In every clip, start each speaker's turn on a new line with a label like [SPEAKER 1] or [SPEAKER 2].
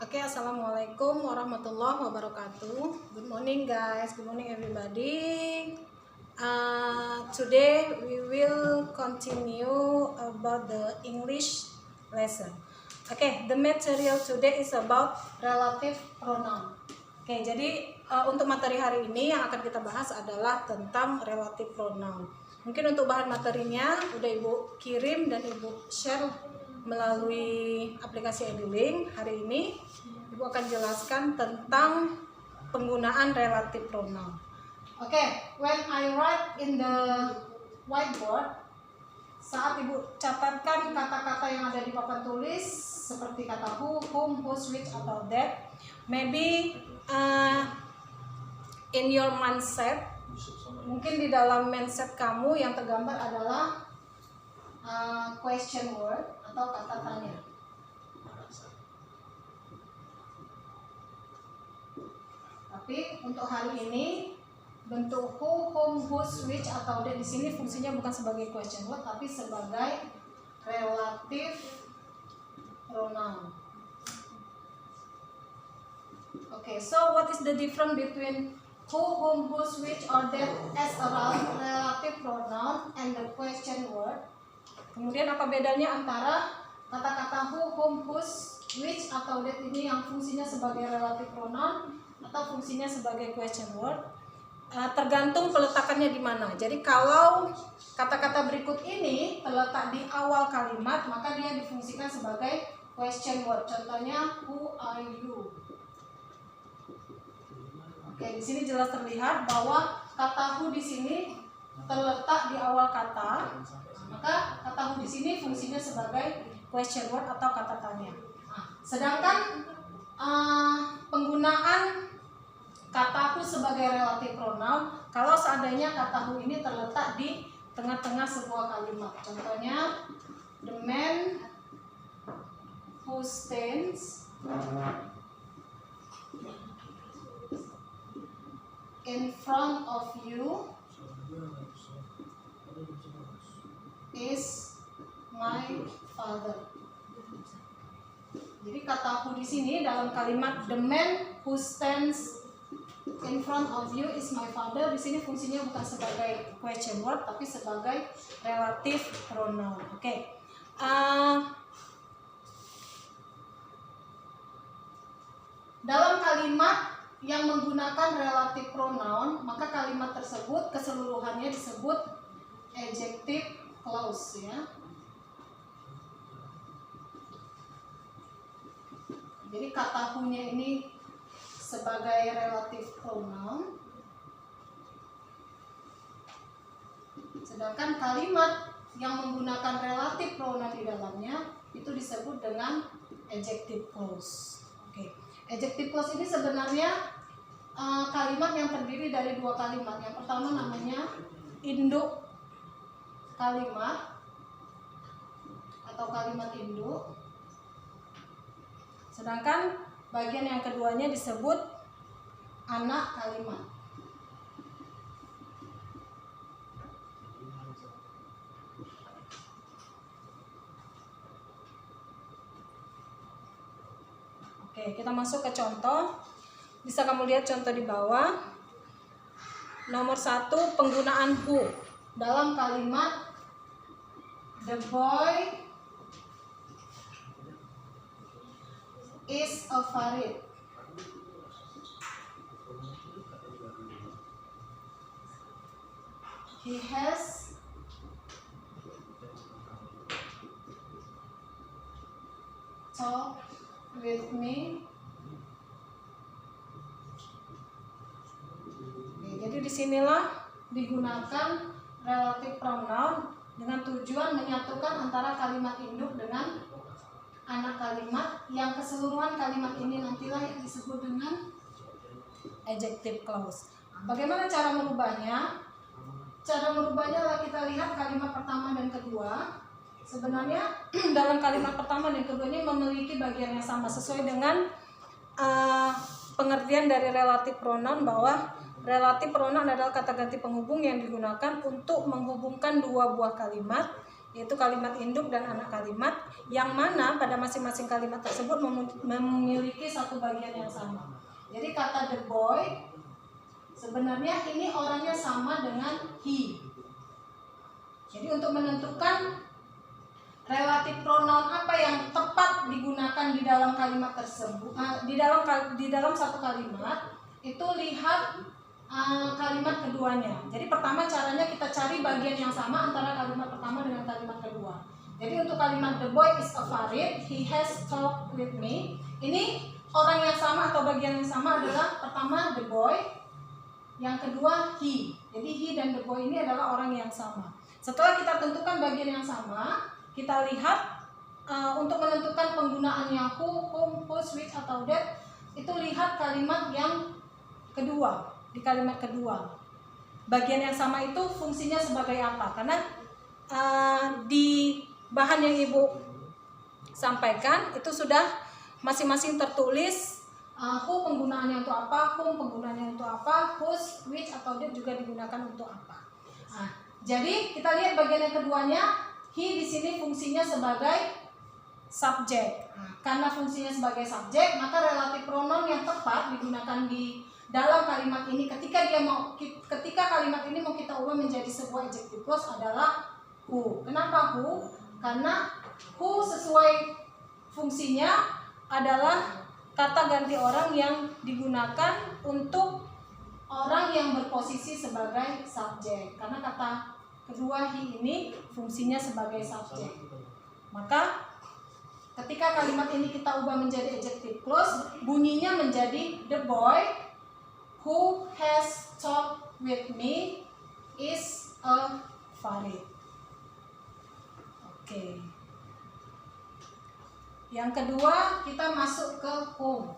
[SPEAKER 1] Oke, assalamualaikum warahmatullahi wabarakatuh. Good morning guys, good morning everybody. Today we will continue about the English lesson. Okay, the material today is about relative pronoun. Oke, jadi untuk materi hari ini yang akan kita bahas adalah tentang relative pronoun. Mungkin untuk bahan materinya udah Ibu kirim dan Ibu share melalui aplikasi EduLink. Hari ini Ibu akan jelaskan tentang penggunaan relative pronoun. Oke, when I write in the whiteboard, saat Ibu catatkan kata-kata yang ada di papan tulis seperti kata who, whom, whose, which, atau that, maybe in your mindset, mungkin di dalam mindset kamu yang tergambar adalah question word atau kata tanya. Tapi untuk hari ini bentuk who, whom, whose, which atau that di sini fungsinya bukan sebagai question word tapi sebagai relative pronoun. Okay, so what is the difference between who, whom, whose, which, or that as a relative pronoun and the question word? Kemudian apa bedanya antara kata-kata who, whom, whose, which, atau that ini yang fungsinya sebagai relative pronoun atau fungsinya sebagai question word? Tergantung peletakannya di mana. Jadi kalau kata-kata berikut ini terletak di awal kalimat, maka dia difungsikan sebagai question word. Contohnya who are you? Oke, di sini jelas terlihat bahwa kata who di sini terletak di awal kata. Maka kata who di sini fungsinya sebagai question word atau kata tanya. Sedangkan penggunaan kata who sebagai relative pronoun kalau seandainya kata who ini terletak di tengah-tengah sebuah kalimat. Contohnya, the man who stands in front of you is my father. Jadi kata who di sini dalam kalimat the man who stands in front of you is my father, di sini fungsinya bukan sebagai question word tapi sebagai relative pronoun. Oke. Dalam kalimat yang menggunakan relative pronoun, maka kalimat tersebut keseluruhannya disebut adjective clause ya. Jadi kata who-nya ini sebagai relative pronoun, sedangkan kalimat yang menggunakan relative pronoun di dalamnya itu disebut dengan adjective clause. Oke. Adjective clause ini sebenarnya kalimat yang terdiri dari dua kalimat. Yang pertama namanya induk kalimat atau kalimat induk, sedangkan bagian yang keduanya disebut anak kalimat. Oke, kita masuk ke contoh. Bisa kamu lihat contoh di bawah. Nomor 1, penggunaan who dalam kalimat the boy is a farid. He has talked with me. Jadi disinilah digunakan relative pronoun dengan tujuan menyatukan antara kalimat induk dengan anak kalimat yang keseluruhan kalimat ini nantilah yang disebut dengan adjective clause. Bagaimana cara merubahnya? Cara merubahnya adalah kita lihat kalimat pertama dan kedua. Sebenarnya dalam kalimat pertama dan kedua ini memiliki bagian yang sama sesuai dengan pengertian dari relative pronoun, bahwa relative pronoun adalah kata ganti penghubung yang digunakan untuk menghubungkan dua buah kalimat yaitu kalimat induk dan anak kalimat, yang mana pada masing-masing kalimat tersebut memiliki satu bagian yang sama. Jadi kata the boy sebenarnya ini orangnya sama dengan he. Jadi untuk menentukan relatif pronoun apa yang tepat digunakan di dalam kalimat tersebut, di dalam satu kalimat, itu lihat kalimat keduanya. Jadi pertama caranya kita cari bagian yang sama antara kalimat pertama dengan kalimat kedua. Jadi untuk kalimat the boy is a Farid, he has talked with me. Ini orang yang sama atau bagian yang sama adalah pertama the boy, yang kedua he. Jadi he dan the boy ini adalah orang yang sama. Setelah kita tentukan bagian yang sama, kita lihat untuk menentukan penggunaannya whom, whose, which atau that, itu lihat kalimat yang kedua. Di kalimat kedua, bagian yang sama itu fungsinya sebagai apa? Karena di bahan yang Ibu sampaikan itu sudah masing-masing tertulis who penggunaannya untuk apa, whom penggunaannya untuk apa, whose, which atau that juga digunakan untuk apa. Jadi kita lihat bagian yang keduanya, he di sini fungsinya sebagai subjek. Karena fungsinya sebagai subjek, maka relatif pronoun yang tepat digunakan di dalam kalimat ini ketika kalimat ini mau kita ubah menjadi sebuah adjective clause adalah who. Kenapa who? Karena who sesuai fungsinya adalah kata ganti orang yang digunakan untuk orang yang berposisi sebagai subjek. Karena kata kedua he ini fungsinya sebagai subjek. Maka ketika kalimat ini kita ubah menjadi adjective clause, bunyinya menjadi the boy who has talked with me is a Farid. Oke. Yang kedua kita masuk ke whom.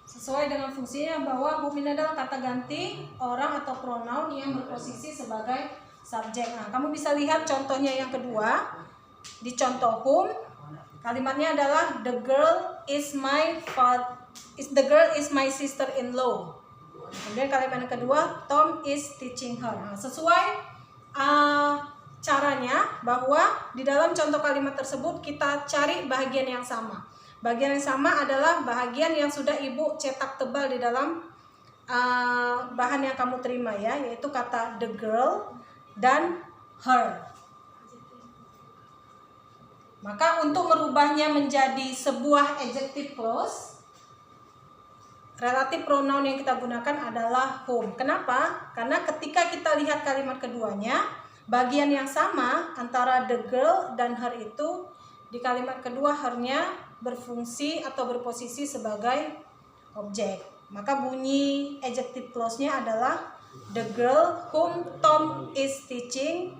[SPEAKER 1] Sesuai dengan fungsinya bahwa whom ini adalah kata ganti orang atau pronoun yang berposisi sebagai subjek. Nah, kamu bisa lihat contohnya yang kedua. Di contoh whom, kalimatnya adalah the girl is my sister-in-law. Kemudian kalimat yang kedua, Tom is teaching her. Nah, sesuai caranya bahwa di dalam contoh kalimat tersebut kita cari bagian yang sama. Bagian yang sama adalah bagian yang sudah Ibu cetak tebal di dalam bahan yang kamu terima ya, yaitu kata the girl dan her. Maka untuk merubahnya menjadi sebuah adjective clause, relatif pronoun yang kita gunakan adalah whom. Kenapa? Karena ketika kita lihat kalimat keduanya, bagian yang sama antara the girl dan her itu di kalimat kedua her-nya berfungsi atau berposisi sebagai objek. Maka bunyi adjective clause-nya adalah the girl whom Tom is teaching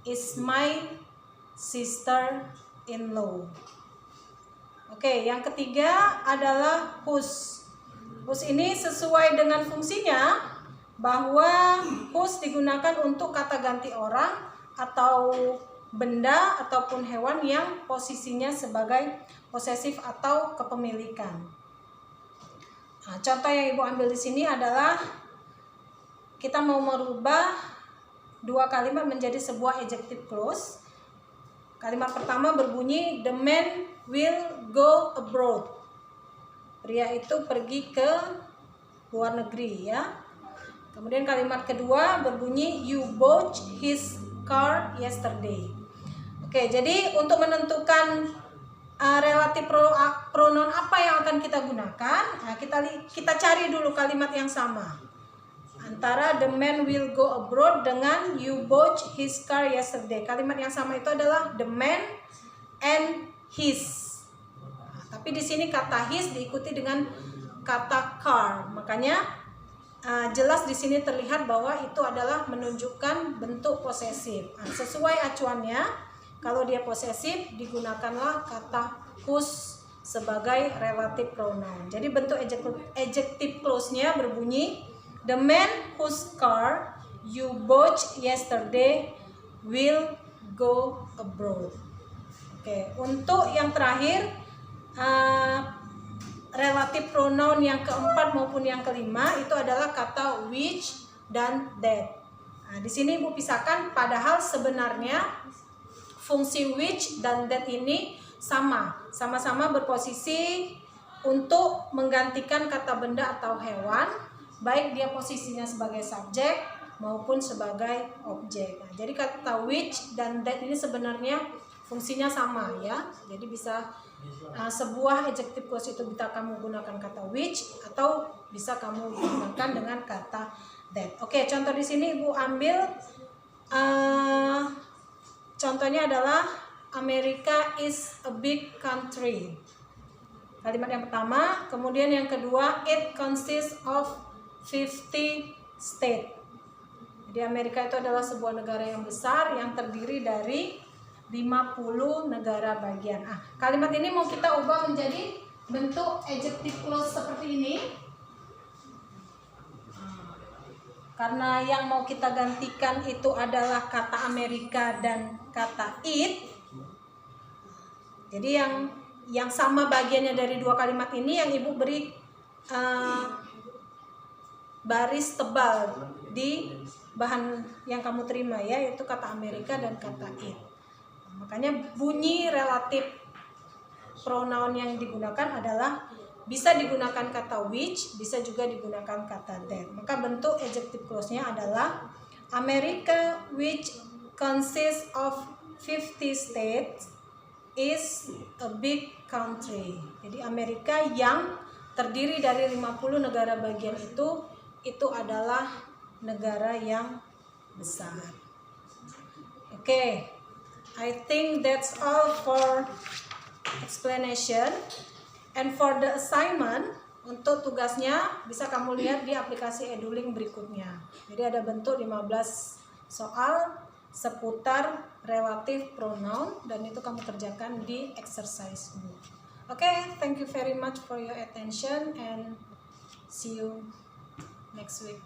[SPEAKER 1] is my sister-in-law. Oke, yang ketiga adalah whose. Whose ini sesuai dengan fungsinya bahwa whose digunakan untuk kata ganti orang atau benda ataupun hewan yang posisinya sebagai posesif atau kepemilikan. Nah, contoh yang Ibu ambil di sini adalah kita mau merubah dua kalimat menjadi sebuah adjective clause. Kalimat pertama berbunyi the man will go abroad. Pria itu pergi ke luar negeri ya. Kemudian kalimat kedua berbunyi you bought his car yesterday. Oke, jadi untuk menentukan relatif pronoun apa yang akan kita gunakan, nah kita cari dulu kalimat yang sama antara the man will go abroad dengan you bought his car yesterday. Kalimat yang sama itu adalah the man and his. Tapi di sini kata his diikuti dengan kata car, makanya jelas di sini terlihat bahwa itu adalah menunjukkan bentuk posesif. Nah, sesuai acuannya, kalau dia posesif digunakanlah kata whose sebagai relative pronoun. Jadi bentuk adjective clause-nya berbunyi the man whose car you bought yesterday will go abroad. Oke, untuk yang terakhir relatif pronoun yang keempat maupun yang kelima itu adalah kata which dan that. Nah, di sini Ibu pisahkan, padahal sebenarnya fungsi which dan that ini sama-sama berposisi untuk menggantikan kata benda atau hewan, baik dia posisinya sebagai subjek maupun sebagai objek. Nah, jadi kata which dan that ini sebenarnya fungsinya sama ya. Jadi bisa sebuah adjective clause itu bisa kamu gunakan kata which atau bisa kamu gunakan dengan kata that. Oke, contoh di sini Ibu ambil contohnya adalah America is a big country. Kalimat yang pertama, kemudian yang kedua, it consists of 50 states. Jadi Amerika itu adalah sebuah negara yang besar yang terdiri dari 50 negara bagian. Kalimat ini mau kita ubah menjadi bentuk adjective clause seperti ini. Karena yang mau kita gantikan itu adalah kata Amerika dan kata it. Jadi yang sama bagiannya dari dua kalimat ini yang Ibu beri baris tebal di bahan yang kamu terima ya, yaitu kata Amerika dan kata it. Makanya bunyi relatif pronoun yang digunakan adalah bisa digunakan kata which, bisa juga digunakan kata that. Maka bentuk adjective clause-nya adalah America which consists of 50 states is a big country. Jadi Amerika yang terdiri dari 50 negara bagian itu adalah negara yang besar. Oke. I think that's all for explanation. And for the assignment, untuk tugasnya bisa kamu lihat di aplikasi Edulink berikutnya. Jadi ada bentuk 15 soal seputar relative pronoun dan itu kamu kerjakan di exercise book. Okay, thank you very much for your attention and see you next week.